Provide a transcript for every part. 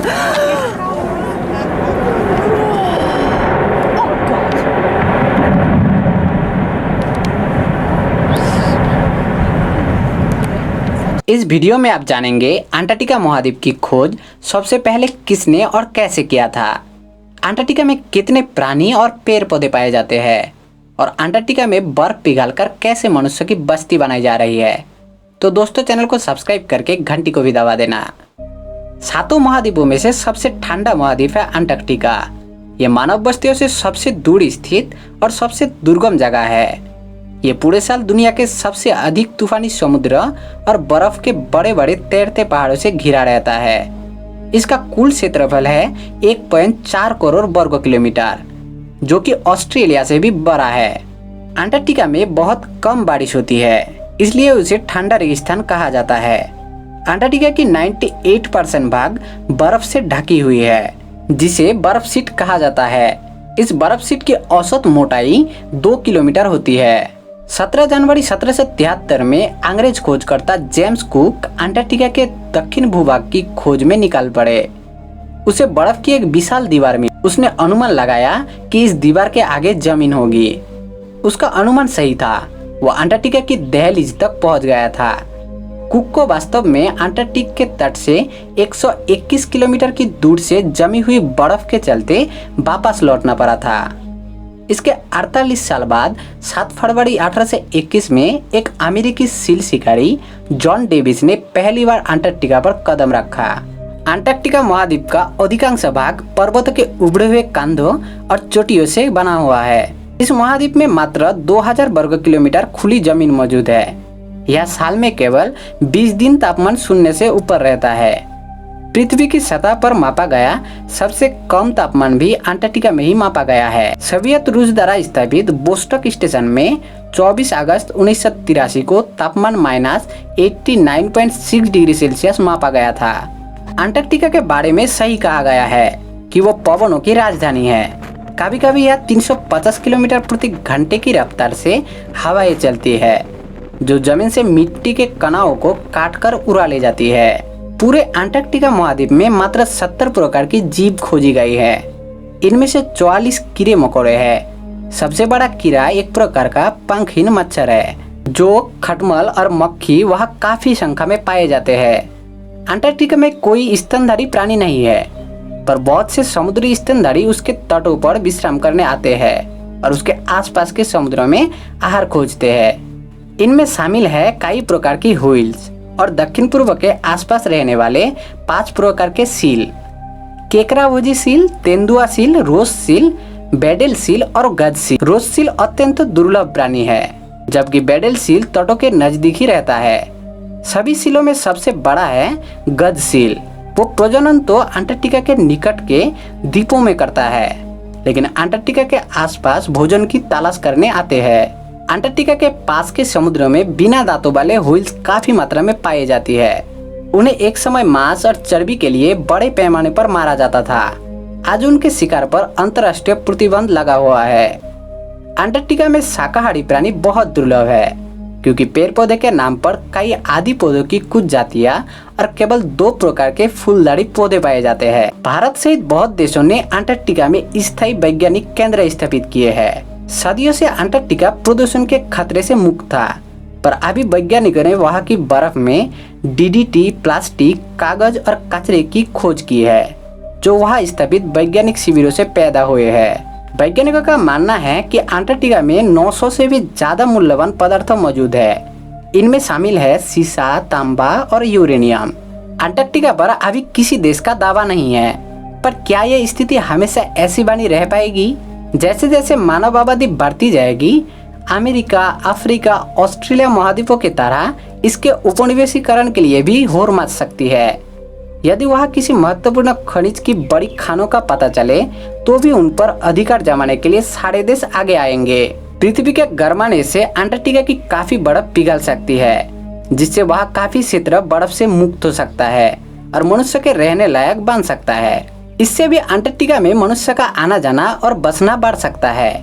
इस वीडियो में आप जानेंगे अंटार्कटिका महाद्वीप की खोज सबसे पहले किसने और कैसे किया था, अंटार्कटिका में कितने प्राणी और पेड़ पौधे पाए जाते हैं और अंटार्कटिका में बर्फ पिघलकर कैसे मनुष्य की बस्ती बनाई जा रही है। तो दोस्तों, चैनल को सब्सक्राइब करके घंटी को भी दबा देना। सातों महाद्वीपों में से सबसे ठंडा महाद्वीप है अंटार्कटिका। ये मानव बस्तियों से सबसे दूर स्थित और सबसे दुर्गम जगह है। ये पूरे साल दुनिया के सबसे अधिक तूफानी समुद्र और बर्फ के बड़े बड़े तैरते पहाड़ों से घिरा रहता है। इसका कुल क्षेत्रफल है 1.4 करोड़ वर्ग किलोमीटर, जो कि ऑस्ट्रेलिया से भी बड़ा है। अंटार्कटिका में बहुत कम बारिश होती है, इसलिए उसे ठंडा रेगिस्तान कहा जाता है। अंटार्कटिका की 98% भाग बर्फ से ढकी हुई है, जिसे बर्फ शीट कहा जाता है। इस बर्फ शीट की औसत मोटाई 2 किलोमीटर होती है। 17 जनवरी 1773 में अंग्रेज खोजकर्ता जेम्स कुक अंटार्कटिका के दक्षिण भूभाग की खोज में निकल पड़े। उसे बर्फ की एक विशाल दीवार मिली। उसने अनुमान लगाया कि इस दीवार के आगे जमीन होगी। उसका अनुमान सही था। वो अंटार्कटिका की दहलीज तक पहुंच गया था। कुक को वास्तव में अंटार्कटिक के तट से 121 किलोमीटर की दूर से जमी हुई बर्फ के चलते वापस लौटना पड़ा था। इसके 48 साल बाद 7 फरवरी 1821 में एक अमेरिकी सील शिकारी जॉन डेविस ने पहली बार अंटार्कटिका पर कदम रखा। अंटार्कटिका महाद्वीप का अधिकांश भाग पर्वतों के उभड़े हुए कंधों और चोटियों से बना हुआ है। इस महाद्वीप में मात्र 2000 वर्ग किलोमीटर खुली जमीन मौजूद है। यह साल में केवल 20 दिन तापमान शून्य से ऊपर रहता है। पृथ्वी की सतह पर मापा गया सबसे कम तापमान भी अंटार्कटिका में ही मापा गया है। सोवियत रूस द्वारा स्थापित बोस्टॉक स्टेशन में 24 अगस्त 1983 को तापमान -89.6 डिग्री सेल्सियस मापा गया था। अंटार्कटिका के बारे में सही कहा गया है कि वो पवनों की राजधानी है। कभी कभी यह 350 किलोमीटर प्रति घंटे की रफ्तार से हवाएं चलती है, जो जमीन से मिट्टी के कणाओं को काटकर उड़ा ले जाती है। पूरे अंटार्कटिका महाद्वीप में मात्र 70 प्रकार की जीव खोजी गई है। इनमें से 44 कीड़े मकोड़े हैं। सबसे बड़ा कीड़ा एक प्रकार का पंखहीन मच्छर है, जो खटमल और मक्खी वहाँ काफी संख्या में पाए जाते हैं। अंटार्कटिका में कोई स्तनधारी प्राणी नहीं है, पर बहुत से समुद्री स्तनधारी उसके तटों पर विश्राम करने आते हैं और उसके आसपास के समुद्रों में आहार खोजते हैं। इनमें शामिल है कई प्रकार की व्हेल्स और दक्षिण पूर्व के आसपास रहने वाले 5 प्रकार के सील: केकराभोजी सील, तेंदुआ सील, रोज सील, बेडेल सील और गज सील। रोज सील अत्यंत दुर्लभ प्राणी है, जबकि बेडेल सील तटों के नजदीक ही रहता है। सभी सीलों में सबसे बड़ा है गज सील। वो प्रजनन तो अंटार्कटिका के निकट के द्वीपों में करता है, लेकिन अंटार्कटिका के आसपास भोजन की तलाश करने आते हैं। अंटार्कटिका के पास के समुद्रों में बिना दांतों वाले व्हेल्स काफी मात्रा में पाई जाती है। उन्हें एक समय मांस और चर्बी के लिए बड़े पैमाने पर मारा जाता था। आज उनके शिकार पर अंतर्राष्ट्रीय प्रतिबंध लगा हुआ है। अंटार्कटिका में शाकाहारी प्राणी बहुत दुर्लभ है, क्योंकि पेड़ पौधे के नाम पर कई आदि पौधों की कुछ जातियां और केवल 2 प्रकार के फूलदारी पौधे पाए जाते हैं। भारत सहित बहुत देशों ने अंटार्कटिका में स्थायी वैज्ञानिक केंद्र स्थापित किए हैं। सदियों से अंटार्कटिका प्रदूषण के खतरे से मुक्त था, पर अभी वैज्ञानिकों ने वहां की बर्फ में डीडीटी, प्लास्टिक, कागज और कचरे की खोज की है, जो वहां स्थापित वैज्ञानिक शिविरों से पैदा हुए हैं। वैज्ञानिकों का मानना है कि अंटार्कटिका में 900 से भी ज्यादा मूल्यवान पदार्थ मौजूद है। इनमें शामिल है सीसा, तांबा और यूरेनियम। अंटार्कटिका पर अभी किसी देश का दावा नहीं है, पर क्या यह स्थिति हमेशा ऐसी बनी रह पाएगी? जैसे जैसे मानव आबादी बढ़ती जाएगी, अमेरिका, अफ्रीका, ऑस्ट्रेलिया महाद्वीपों की तरह इसके उपनिवेशीकरण के लिए भी होड़ मच सकती है। यदि वहाँ किसी महत्वपूर्ण खनिज की बड़ी खानों का पता चले, तो भी उन पर अधिकार जमाने के लिए सारे देश आगे आएंगे। पृथ्वी के गर्माने से अंटार्कटिका की काफी बर्फ पिघल सकती है, जिससे वहाँ काफी क्षेत्र बर्फ से मुक्त हो सकता है और मनुष्य के रहने लायक बन सकता है। इससे भी अंटार्कटिका में मनुष्य का आना जाना और बसना बढ़ सकता है।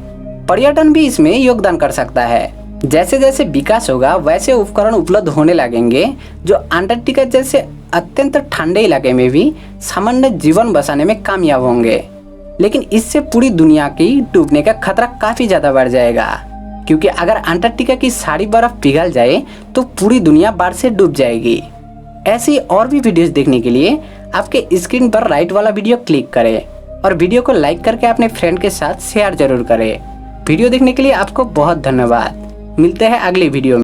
पर्यटन भी इसमें योगदान कर सकता है। जैसे जैसे विकास होगा वैसे उपकरण उपलब्ध होने लगेंगे जो अंटार्कटिका जैसे अत्यंत ठंडे इलाके में भी सामान्य जीवन बसाने में कामयाब होंगे। लेकिन इससे पूरी दुनिया की डूबने का खतरा काफ़ी ज़्यादा बढ़ जाएगा, क्योंकि अगर अंटार्कटिका की सारी बर्फ पिघल जाए तो पूरी दुनिया बाढ़ से डूब जाएगी। ऐसी और भी वीडियोस देखने के लिए आपके स्क्रीन पर राइट वाला वीडियो क्लिक करें और वीडियो को लाइक करके अपने फ्रेंड के साथ शेयर जरूर करें। वीडियो देखने के लिए आपको बहुत धन्यवाद। मिलते हैं अगली वीडियो में।